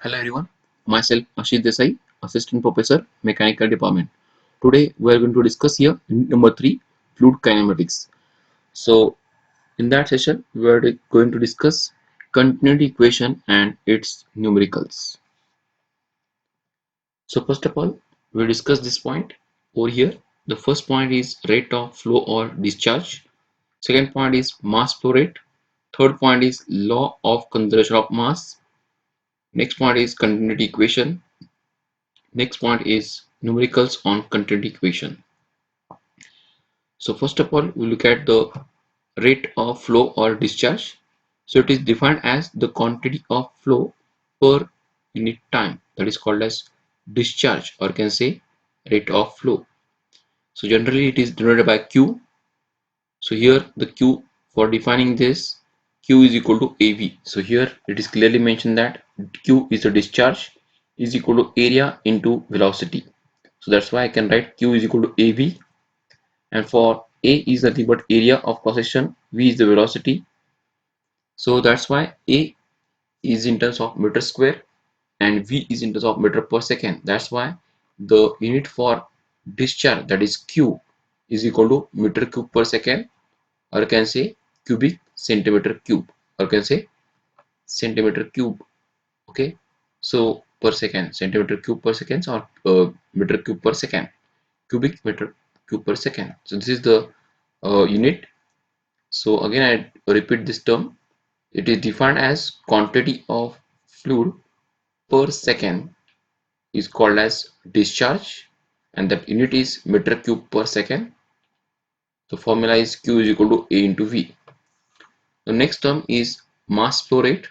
Hello everyone, myself Ashit Desai, Assistant Professor, Mechanical Department. Today we are going to discuss here unit number 3, Fluid Kinematics. So in that session we are going to discuss continuity equation and its numericals. So first of all, we discuss this point over here. The first point is rate of flow or discharge. Second point is mass flow rate. Third point is law of conservation of mass. Next point is continuity equation. Next point is numericals on continuity equation. So first of all, we look at the rate of flow or discharge. So it is defined as the quantity of flow per unit time, that is called as discharge, or you can say rate of flow. So generally it is denoted by Q. So here the Q for defining this, Q is equal to AV. So here it is clearly mentioned that Q is the discharge is equal to area into velocity. So that's why I can write Q is equal to AV, and for A is nothing but area of cross section, V is the velocity. So that's why A is in terms of meter square and V is in terms of meter per second. That's why the unit for discharge, that is Q, is equal to meter cube per second, or you can say cubic centimeter cube, or you can say centimeter cube. Okay, so per second, centimeter cube per second, or meter cube per second, cubic meter cube per second. So this is the unit. So again I repeat this term. It is defined as quantity of fluid per second is called as discharge, and that unit is meter cube per second. The formula is Q is equal to A into V. The next term is mass flow rate.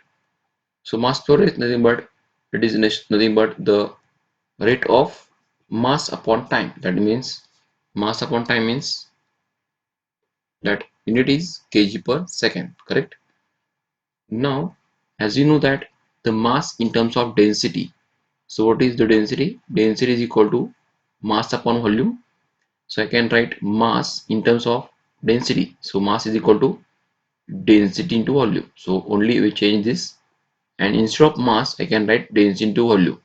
So mass flow rate is nothing but nothing but the rate of mass upon time. That means mass upon time means that unit is kg per second, correct? Now, as you know that the mass in terms of density. So what is the density? Density is equal to mass upon volume. So I can write mass in terms of density. So mass is equal to density into volume. So only we change this, and instead of mass I can write density into volume.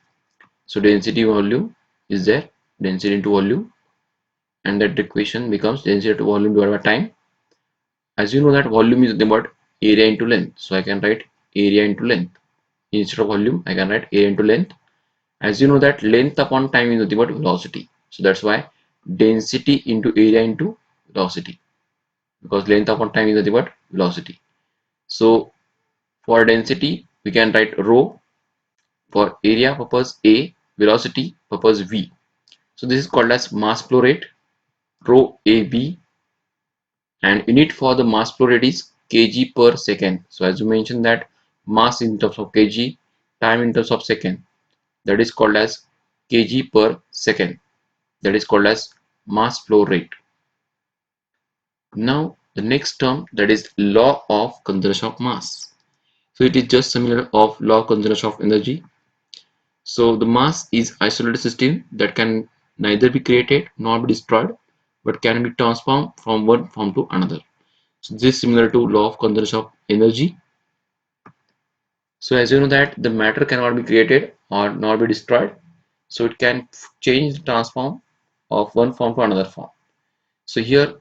So density volume is there, density into volume, and that equation becomes density to volume divided by time. As you know that volume is nothing but area into length. So I can write area into length. Instead of volume I can write area into length. As you know that length upon time is nothing but velocity. So that's why density into area into velocity, because length upon time is nothing but velocity. So for density we can write rho, for area purpose A, velocity purpose V. So this is called as mass flow rate, rho AB, and unit for the mass flow rate is kg per second. So as you mentioned that mass in terms of kg, time in terms of second, that is called as kg per second. That is called as mass flow rate. Now the next term, that is law of conservation of mass. So it is just similar of law of conservation of energy. So the mass is isolated system that can neither be created nor be destroyed, but can be transformed from one form to another. So this is similar to law of conservation of energy. So as you know that the matter cannot be created or nor be destroyed, so it can change, transform of one form to another form. So here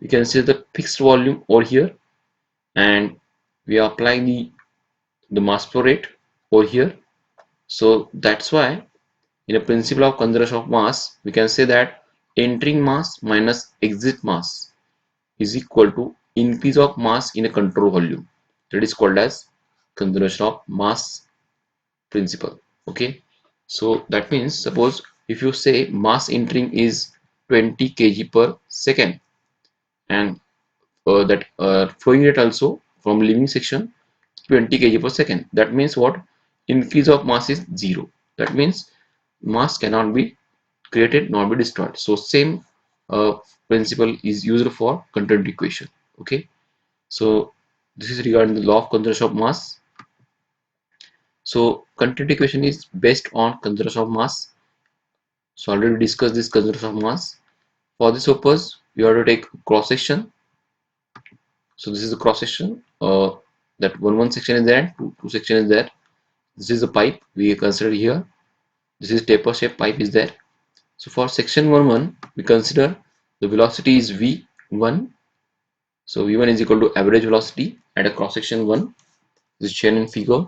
we can see the fixed volume over here, and we are applying the mass flow rate over here. So that's why in a principle of conservation of mass we can say that entering mass minus exit mass is equal to increase of mass in a control volume. That is called as conservation of mass principle. Okay, so that means suppose if you say mass entering is 20 kg per second, and that flowing rate also from leaving section 20 kg per second, that means what? Increase of mass is 0. That means mass cannot be created nor be destroyed. So same principle is used for continuity equation. Okay, so this is regarding the law of conservation of mass. So continuity equation is based on conservation of mass. So already discussed this conservation of mass. For this purpose we have to take cross section. So this is the cross section, that one section is there and two section is there. This is the pipe we consider here. This is taper shape pipe is there. So for section 1 we consider the velocity is v1. So v1 is equal to average velocity at a cross section 1. This is shown in figure.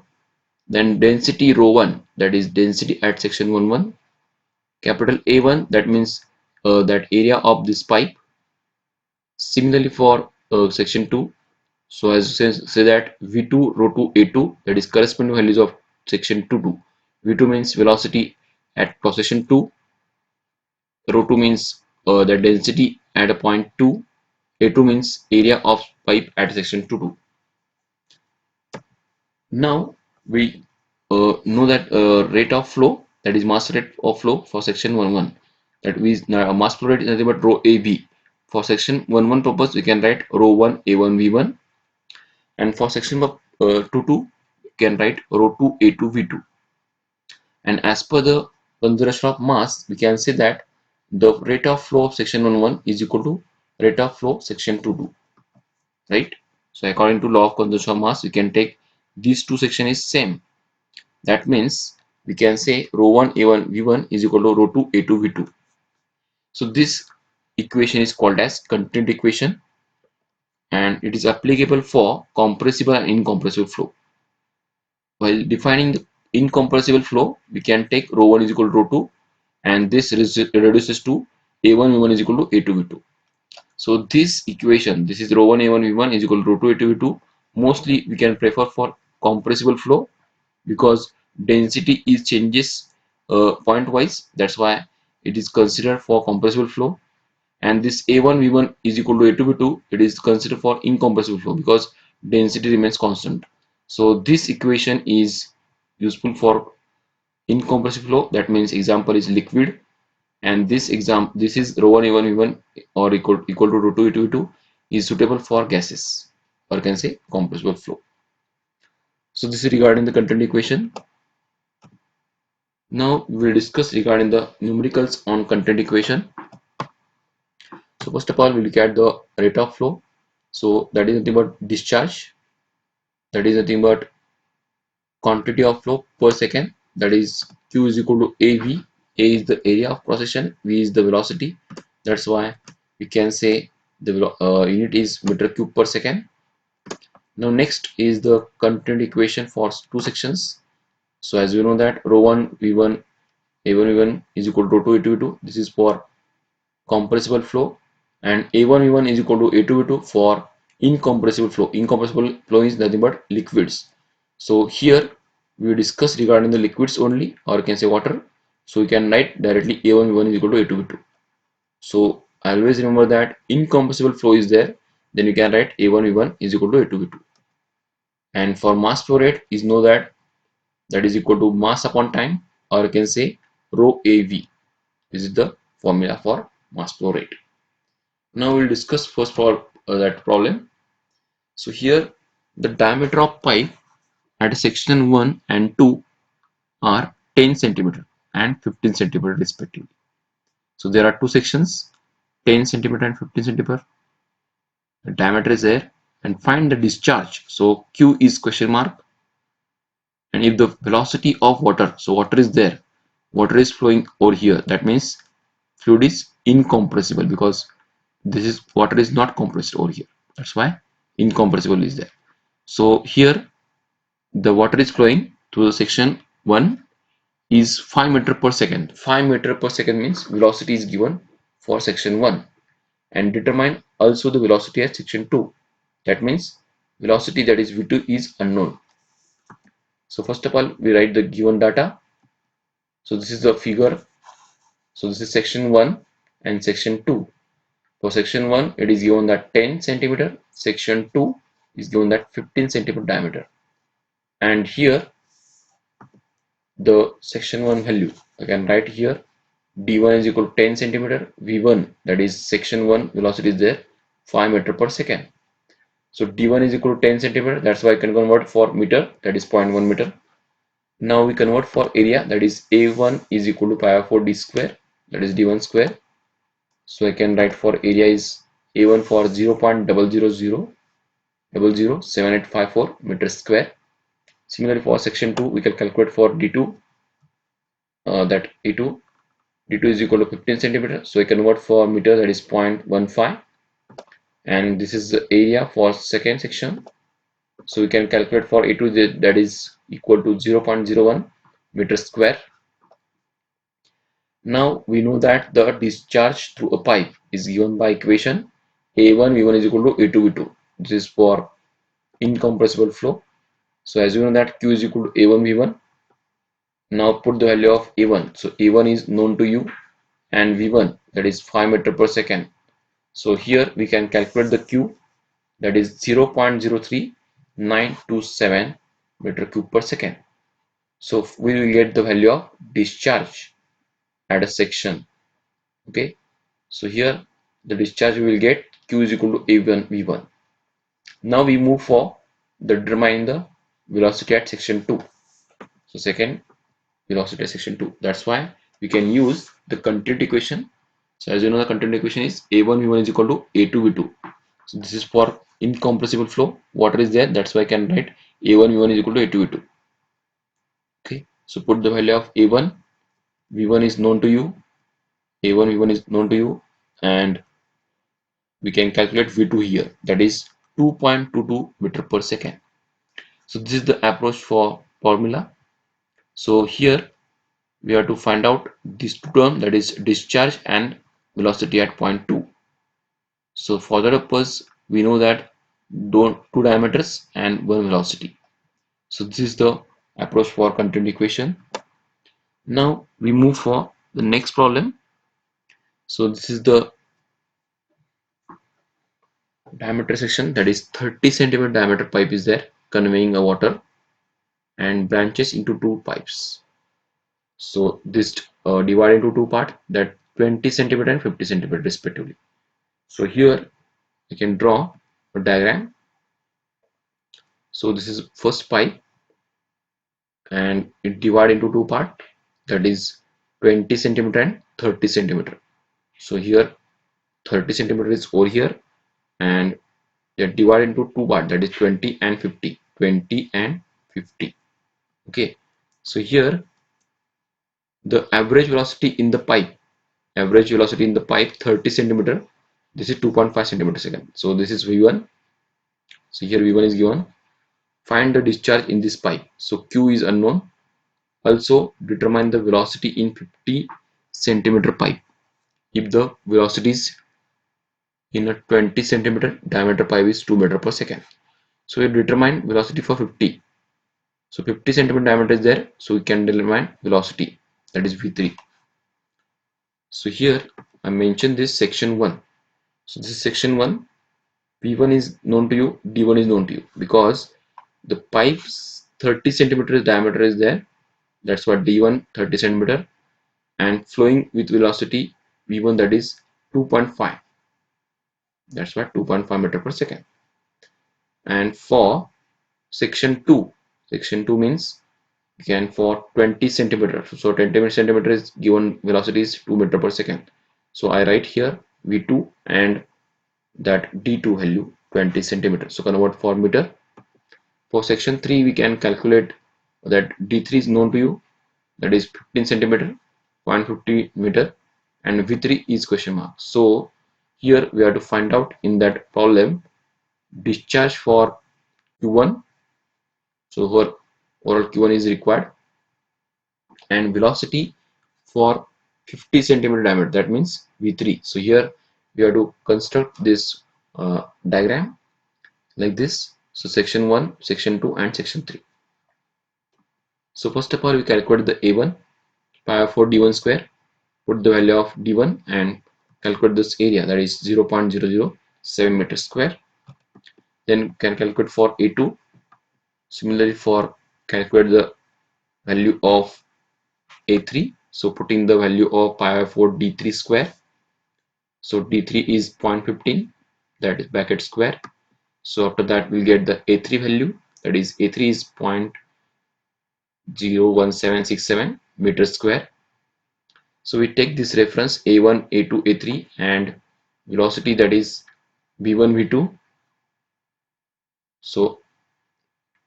Then density rho1, that is density at section 1 capital A1, that means that area of this pipe. Similarly for section 2, so as you say that v2 rho 2 a2, that is corresponding values of section 2 v2 means velocity at cross section 2, rho 2 means the density at a point 2, a2 means area of pipe at section 2. Now we know that rate of flow, that is mass rate of flow for section 1 that means mass flow rate is nothing but rho AB. For section 1 purpose we can write rho 1 A1 V1, and for section 2 we can write rho 2 A2 V2. And as per the conservation of mass we can say that the rate of flow of section 1 is equal to rate of flow section 2, right? So according to law of conservation of mass we can take these two sections is same. That means we can say rho 1 A1 V1 is equal to rho 2 A2 V2. So this equation is called as content equation, and it is applicable for compressible and incompressible flow. While defining the incompressible flow, we can take rho 1 is equal to rho 2, and this reduces to A1 V1 is equal to A2 V2. So this equation, this is rho 1 A1 V1 is equal to rho 2 A2 V2. Mostly we can prefer for compressible flow because density is changes point wise. That's why it is considered for compressible flow. And this A1 V1 is equal to A2 V2, it is considered for incompressible flow because density remains constant. So this equation is useful for incompressible flow. That means example is liquid, and this is rho 1 A1 V1 or equal to rho 2 A2 V2 is suitable for gases, or can say compressible flow. So this is regarding the content equation. Now we will discuss regarding the numericals on content equation. So first of all, we look at the rate of flow. So that is nothing but discharge. That is nothing but quantity of flow per second. That is Q is equal to AV. A is the area of cross section. V is the velocity. That's why we can say the unit is meter cube per second. Now next is the content equation for two sections. So as you know that rho 1 V1 A1 V1 is equal to rho 2 A2 V2. This is for compressible flow, and A1 V1 is equal to A2 V2 for incompressible flow. Incompressible flow is nothing but liquids. So here we discuss regarding the liquids only, or you can say water. So you can write directly A1 V1 is equal to A2 V2. So always remember that incompressible flow is there, then you can write A1 V1 is equal to A2 V2. And for mass flow rate is know that is equal to mass upon time, or you can say rho AV. This is the formula for mass flow rate. Now we'll discuss first for that problem. So here the diameter of pipe at section 1 and 2 are 10 centimeter and 15 centimeter respectively. So there are two sections, 10 centimeter and 15 centimeter. The diameter is there, and find the discharge. So Q is question mark, and if the velocity of water, so water is there, water is flowing over here, that means fluid is incompressible because this is water is not compressed over here. That's why incompressible is there. So here the water is flowing through the section 1 is 5 meter per second. 5 meter per second means velocity is given for section 1, and determine also the velocity at section 2. That means velocity, that is V2, is unknown. So first of all we write the given data. So this is the figure. So this is section 1 and section 2. For section 1 it is given that 10 centimeter, section 2 is given that 15 centimeter diameter, and here the section 1 value I can write here. D1 is equal to 10 centimeter, V1, that is section 1 velocity is there 5 meter per second. So D1 is equal to 10 centimeter, that's why I can convert for meter, that is 0.1 meter. Now we convert for area, that is A1 is equal to pi over 4 D square, that is D1 square. So I can write for area is A1 for 0.000007854 meters square. Similarly, for section 2, we can calculate for d2, that e2, d2 is equal to 15 centimeter. So we convert for meter, that is 0.15, and this is the area for second section. So we can calculate for a2, that is equal to 0.01 meter square. Now we know that the discharge through a pipe is given by equation A1 V1 is equal to A2 V2. This is for incompressible flow. So as you know that Q is equal to A1 V1. Now put the value of A1. So A1 is known to you, and V1, that is 5 meter per second. So here we can calculate the Q, that is 0.03927 meter cube per second. So we will get the value of discharge at a section. Okay, so here the discharge we will get Q is equal to A1 V1. Now we move for the determine the velocity at section 2. So second velocity at section 2. That's why we can use the continuity equation. So as you know, the continuity equation is A1 V1 is equal to A2 V2. So this is for incompressible flow. Water is there. That's why I can write A1 V1 is equal to A2 V2. Okay. So put the value of A1. V1 is known to you. A1 V1 is known to you, and we can calculate V2 here, that is 2.22 meter per second. So this is the approach for formula. So here we have to find out these two terms, that is discharge and velocity at point 2. So for that purpose we know that two diameters and one velocity. So this is the approach for continuity equation. Now we move for the next problem. So this is the diameter section, that is 30 centimeter diameter pipe is there conveying a water and branches into two pipes. So this divided into two parts, that 20 centimeter and 50 centimeter respectively. So here you can draw a diagram. So this is first pipe, and it divided into two parts, that is 20 centimeter and 30 centimeter. So here 30 centimeter is over here, and they are divided into two parts, that is 20 and 50. 20 and 50. Okay. So here the average velocity in the pipe, 30 centimeter, this is 2.5 centimeter second. So this is V1. So here V1 is given. Find the discharge in this pipe. So Q is unknown. Also determine the velocity in 50 centimeter pipe if the velocities in a 20 centimeter diameter pipe is 2 meter per second. So we determine velocity for 50. So 50 centimeter diameter is there, so we can determine velocity, that is V3. So here I mentioned this section 1. So this is section 1. V1 is known to you, D1 is known to you, because the pipe's 30 centimeter diameter is there. That's what D1 30 centimeter, and flowing with velocity V1, that is 2.5. That's what 2.5 meter per second. And for section 2, section 2 means you can for 20 centimeter. So 20 centimeter is given velocity is 2 meter per second. So I write here V2 and that D2 value 20 centimeter. So convert for meter. For section 3 we can calculate that D3 is known to you, that is 15 centimeter, 0.50 meter, and V3 is question mark. So here we have to find out in that problem discharge for Q1. So for overall Q1 is required, and velocity for 50 centimeter diameter, that means V3. So here we have to construct this diagram like this. So section 1, section 2, and section 3. So first of all we calculate the A1, pi of 4 D1 square, put the value of D1 and calculate this area, that is 0.007 meter square. Then can calculate for A2. Similarly for calculate the value of A3. So putting the value of pi of 4 D3 square. So D3 is 0.15, that is bracket square. So after that we'll get the A3 value, that is A3 is 0.01767 meter square. So we take this reference A1, A2, A3 and velocity, that is V1, V2. So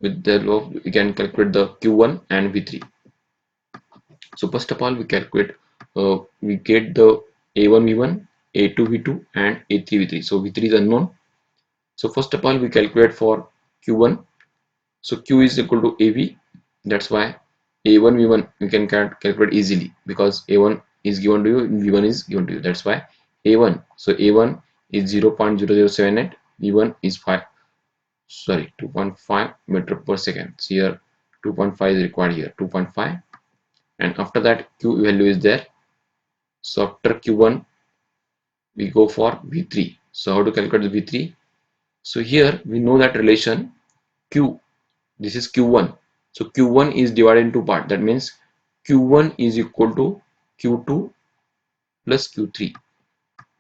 With the help of we can calculate the Q1 and V3. So first of all we calculate we get the A1 V1, A2 V2 and A3 V3. So V3 is unknown. So first of all we calculate for Q1. So Q is equal to AV. That's why A1 V1 you can calculate easily because A1 is given to you, V1 is given to you. That's why A1. So A1 is 0.0078, V1 is 2.5 meter per second. So here 2.5 is required here, 2.5, and after that Q value is there. So after Q1 we go for V3. So how to calculate the V3? So here we know that relation Q, this is Q1. So Q1 is divided into part. That means Q1 is equal to Q2 plus Q3.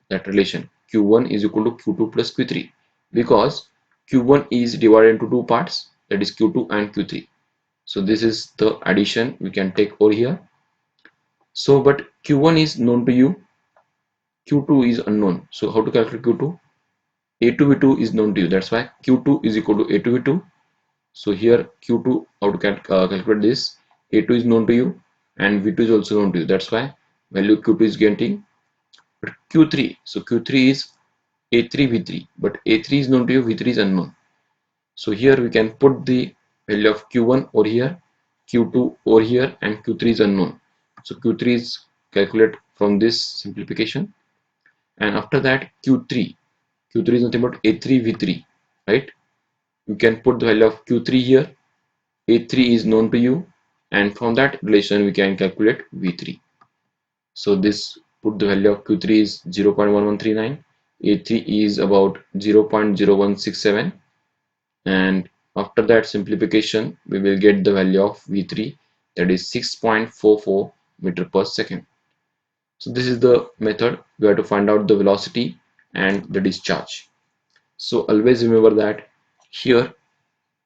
That relation Q1 is equal to Q2 plus Q3 because Q1 is divided into two parts, that is Q2 and Q3. So this is the addition we can take over here. So but Q1 is known to you, Q2 is unknown. So how to calculate Q2? A2 V2 is known to you. That's why Q2 is equal to A2 V2. So here Q2, how to calculate this? A2 is known to you and V2 is also known to you. That's why value Q2 is getting. But Q3, so Q3 is A3 V3, but A3 is known to you, V3 is unknown. So here we can put the value of Q1 over here, Q2 over here, and Q3 is unknown. So Q3 is calculate from this simplification, and after that Q3 is nothing but A3 V3, right? You can put the value of Q3 here. A3 is known to you, and from that relation we can calculate V3. So this put the value of Q3 is 0.1139, A3 is about 0.0167, and after that simplification we will get the value of V3, that is 6.44 meter per second. So this is the method we have to find out the velocity and the discharge. So always remember that here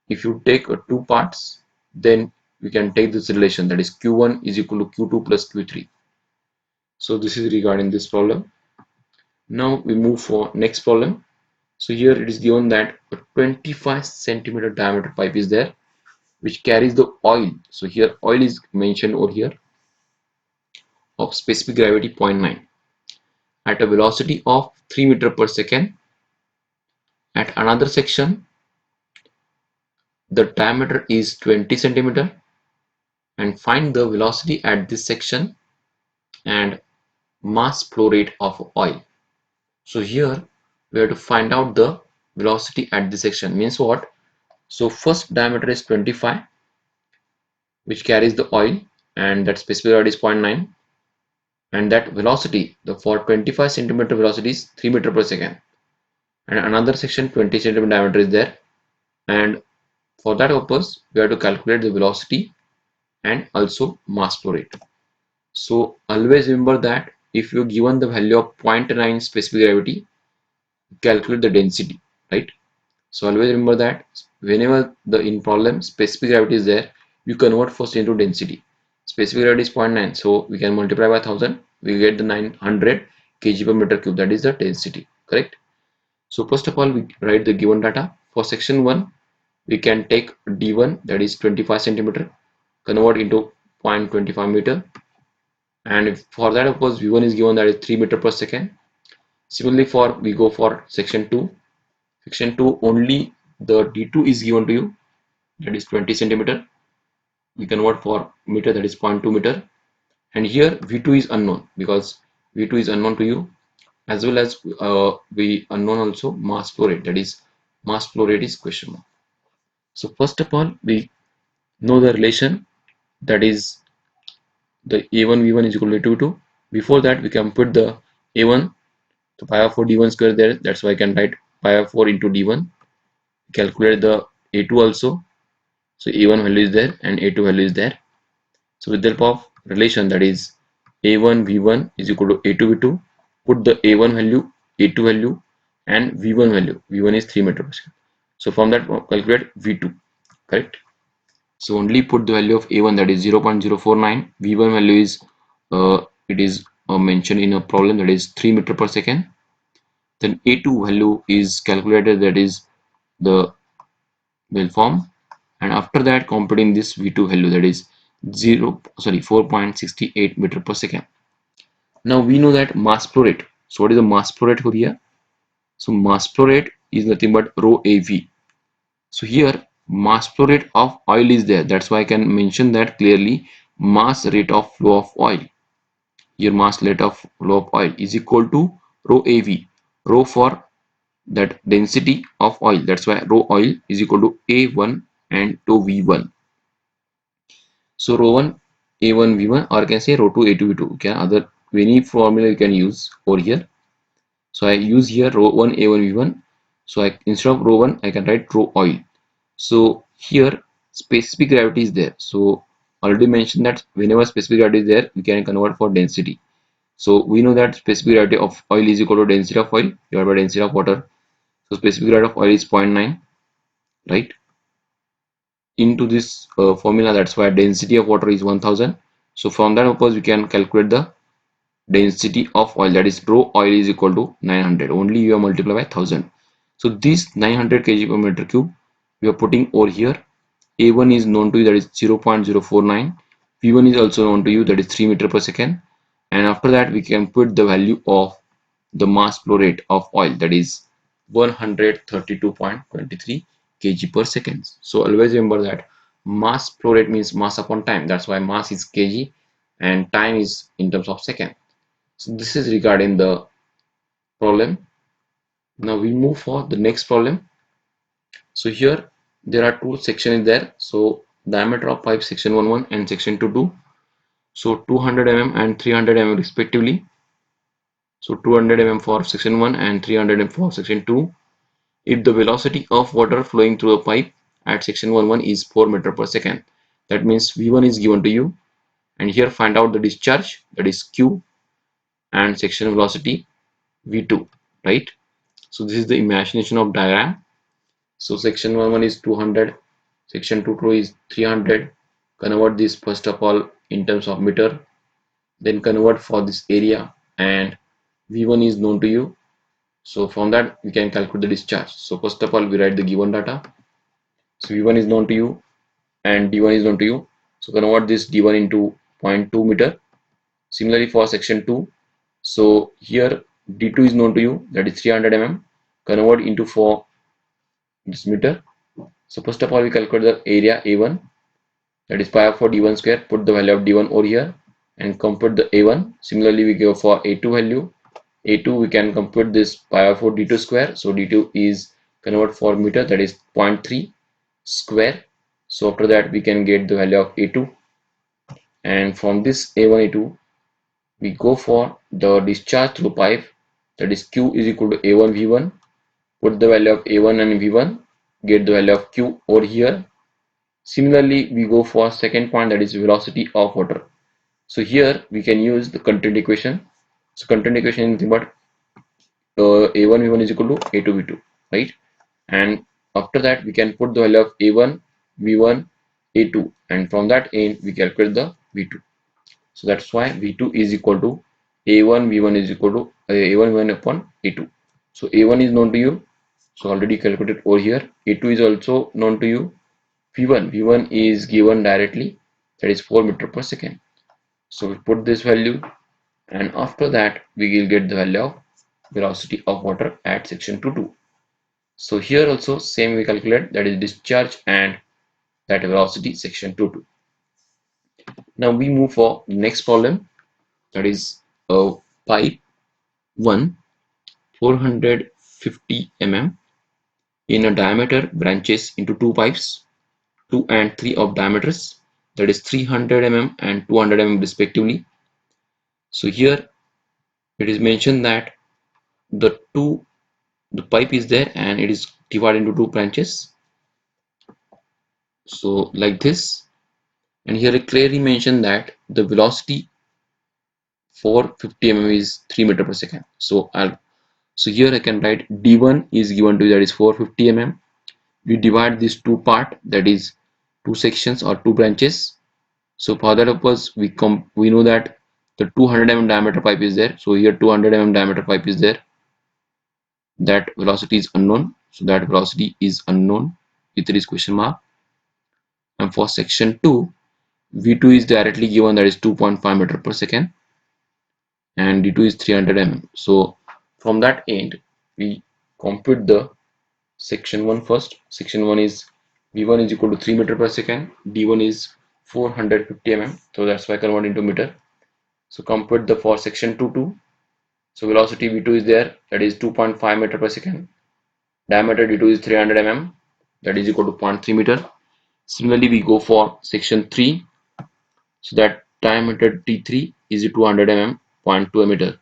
if you take two parts, then we can take this relation, that is Q1 is equal to Q2 plus Q3. So this is regarding this problem. Now we move for next problem. So here it is given that a 25 centimeter diameter pipe is there which carries the oil. So here oil is mentioned over here of specific gravity 0.9 at a velocity of 3 meter per second. At another section the diameter is 20 centimeter, and find the velocity at this section and mass flow rate of oil. So here we have to find out the velocity at this section. Means what? So first diameter is 25 which carries the oil, and that specific gravity is 0.9, and that velocity, the for 25 centimeter velocity is 3 meter per second, and another section 20 centimeter diameter is there, and for that purpose we have to calculate the velocity and also mass flow rate. So always remember that if you given the value of 0.9 specific gravity, calculate the density, right? So always remember that whenever the in problem specific gravity is there, you convert first into density. Specific gravity is 0.9, so we can multiply by 1000, we get the 900 kg per meter cube, that is the density, correct? So first of all we write the given data. For section 1 we can take d1, that is 25 centimeter, convert into 0.25 meter, and if for that of course v1 is given, that is 3 meter per second. Similarly for we go for section 2. Section 2 only the d2 is given to you, that is 20 centimeter. We convert for meter, that is 0.2 meter, and here v2 is unknown because v2 is unknown to you, as well as we unknown also mass flow rate, that is mass flow rate is question mark. So first of all we know the relation, that is the a1 v1 is equal to a2 v2. Before that we can put the a1, so pi of 4 d1 square there, that's why I can write pi of 4 into d1. Calculate the a2 also, so a1 value is there and a2 value is there. So with the help of relation, that is a1 v1 is equal to a2 v2, put the a1 value, a2 value and v1 value, v1 is 3 meter per second. So from that calculate v2, correct? So only put the value of a1, that is 0.049, v1 value is it is mentioned in a problem, that is 3 meter per second. Then a2 value is calculated, that is the well form and after that computing this V2 value, that is 4.68 meter per second. Now we know that mass flow rate. So what is the mass flow rate here? So mass flow rate is nothing but rho AV. So here mass flow rate of oil is there. That's why I can mention that clearly, mass rate of flow of oil. Here mass rate of flow of oil is equal to rho AV. Rho for that density of oil. That's why rho oil is equal to A1 and to V1. So rho 1 A1 V1, or I can say rho 2 A2 V2. Okay, other any formula you can use over here. So I use here rho 1 A1 V1. So I, instead of rho 1 I can write rho oil. So here specific gravity is there. So already mentioned that whenever specific gravity is there, we can convert for density. So we know that specific gravity of oil is equal to density of oil divided by density of water. So specific gravity of oil is 0.9, right? Into this formula, that's why density of water is 1000. So from that purpose we can calculate the density of oil, that is rho oil is equal to 900. Only you have multiplied by 1000. So this 900 kg per meter cube we are putting over here. A1 is known to you, that is 0.049. V1 is also known to you, that is 3 meter per second. And after that we can put the value of the mass flow rate of oil, that is 132.23 kg per second. So always remember that mass flow rate means mass upon time. That's why mass is kg and time is in terms of second. So this is regarding the problem. Now we move for the next problem. So here there are two sections there. So diameter of pipe section 11 and section 22. So 200 mm and 300 mm respectively. So 200 mm for section 1 and 300 mm for section 2. If the velocity of water flowing through a pipe at section 11 is 4 meter per second, that means V1 is given to you, and here find out the discharge, that is Q, and section velocity V2, right? So this is the imagination of diagram. So section 11 is 200, section 22 is 300. Convert this first of all in terms of meter, then convert for this area, and V1 is known to you. So from that we can calculate the discharge. So first of all we write the given data. So V1 is known to you and D1 is known to you. So convert this D1 into 0.2 meter. Similarly for section 2, so here D2 is known to you, that is 300 mm. Convert into for this meter. So first of all we calculate the area A1, that is pi of 4 D1 square. Put the value of D1 over here and compute the A1. Similarly we go for A2 value. A2 we can compute this pi of 4 D2 square. So D2 is convert for meter, that is 0.3 square. So after that we can get the value of A2, and from this A1 A2 we go for the discharge through pipe, that is Q is equal to A1 V1. Put the value of A1 and V1, get the value of Q over here. Similarly we go for second point, that is velocity of water. So here we can use the content equation. So content equation is nothing but A1 V1 is equal to A2 V2, right? And after that we can put the value of A1 V1 A2, and from that end we calculate the V2. So that's why V2 is equal to A1 V1 is equal to A1 V1 upon A2. So A1 is known to you, so already calculated over here. A2 is also known to you. V1 is given directly, that is 4 meter per second. So we put this value, and after that we will get the value of velocity of water at section 22. So here also same we calculate, that is discharge and that velocity section 22. Now we move for next problem, that is a pipe 1 450 mm in a diameter branches into two pipes 2 and 3 of diameters, that is 300 mm and 200 mm respectively. So here it is mentioned that the pipe is there and it is divided into two branches, so like this. And here it clearly mentioned that the velocity for 50 mm is 3 meter per second. So here I can write D1 is given to, that is 450 mm. We divide these two part, that is two sections or two branches. So for that purpose we know that the 200 mm diameter pipe is there. So here 200 mm diameter pipe is there. That velocity is unknown. So that velocity is unknown with this question mark. And for section 2, V2 is directly given, that is 2.5 meter per second, and D2 is 300 mm. So from that end, we compute the section 1 first. Section 1 is V1 is equal to 3 meter per second, D1 is 450 mm. So that's why I convert into meter. So compute the for section 2 too. So velocity V2 is there, that is 2.5 meter per second. Diameter D2 is 300 mm, that is equal to 0.3 meter. Similarly, we go for section 3. So that diameter T3 is 200 mm, 0.2 meter.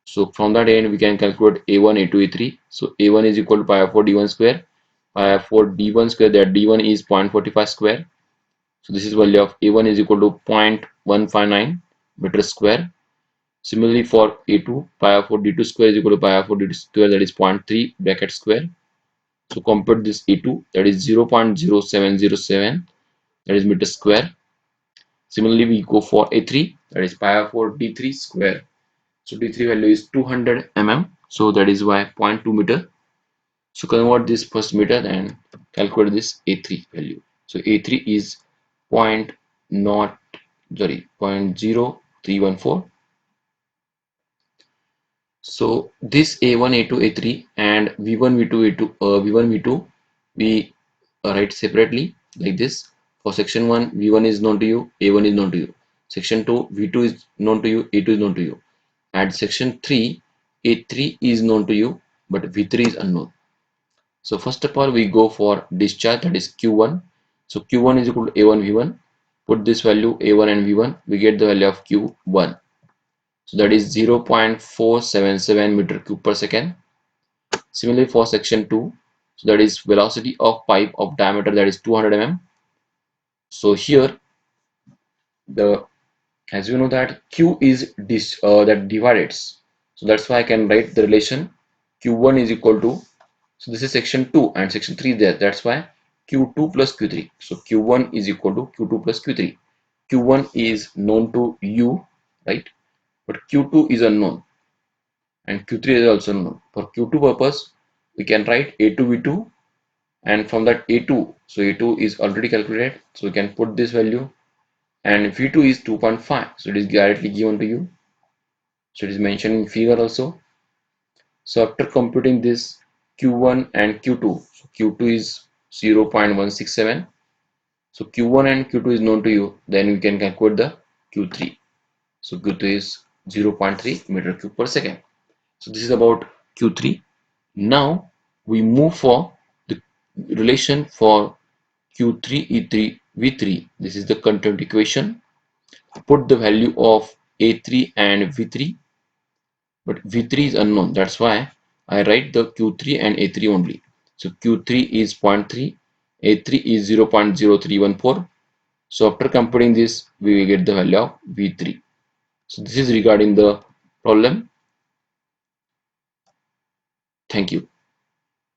So from that end, we can calculate A1, A2, A3. So A1 is equal to pi r 4 D1 square, pi r 4 D1 square, that D1 is 0.45 square. So this is value of A1 is equal to 0.159 meter square. Similarly for A2, pi r 4 D2 square is equal to pi r 4 D2 square, that is 0.3 bracket square. So compute this A2, that is 0.0707, that is meter square. Similarly, we go for A3, that is pi r 4 D3 square. So D3 value is 200 mm, so that is why 0.2 meter. So convert this first meter and calculate this A3 value. So A3 is 0.0314. So this A1, A2, A3 and V1, V2, A2, V1, V2 we write separately like this. For section 1, V1 is known to you, A1 is known to you. Section 2, V2 is known to you, A2 is known to you. At section 3, A3 is known to you, but V3 is unknown. So first of all, we go for discharge, that is Q1. So Q1 is equal to A1 V1. Put this value A1 and V1, we get the value of Q1. So that is 0.477 meter cube per second. Similarly for section 2, so that is velocity of pipe of diameter, that is 200 mm. So here the, as you know that Q is that divides. So that's why I can write the relation Q1 is equal to, so this is section 2 and section 3 there, that's why Q2 plus Q3. So Q1 is equal to Q2 plus Q3. Q1 is known to you, right? But Q2 is unknown and Q3 is also known. For Q2 purpose, we can write A2V2, and from that A2, so A2 is already calculated, so we can put this value, and V2 is 2.5, so it is directly given to you. So it is mentioned in figure also. So after computing this Q1 and Q2, so Q2 is 0.167. So Q1 and Q2 is known to you, then we can calculate the Q3. So Q2 is 0.3 meter cube per second. So this is about Q3. Now we move for the relation for Q3 E3 V3. This is the content equation. Put the value of A3 and V3, but V3 is unknown. That's why I write the Q3 and A3 only. So Q3 is 0.3, A3 is 0.0314. So after computing this, we will get the value of V3. So this is regarding the problem. Thank you.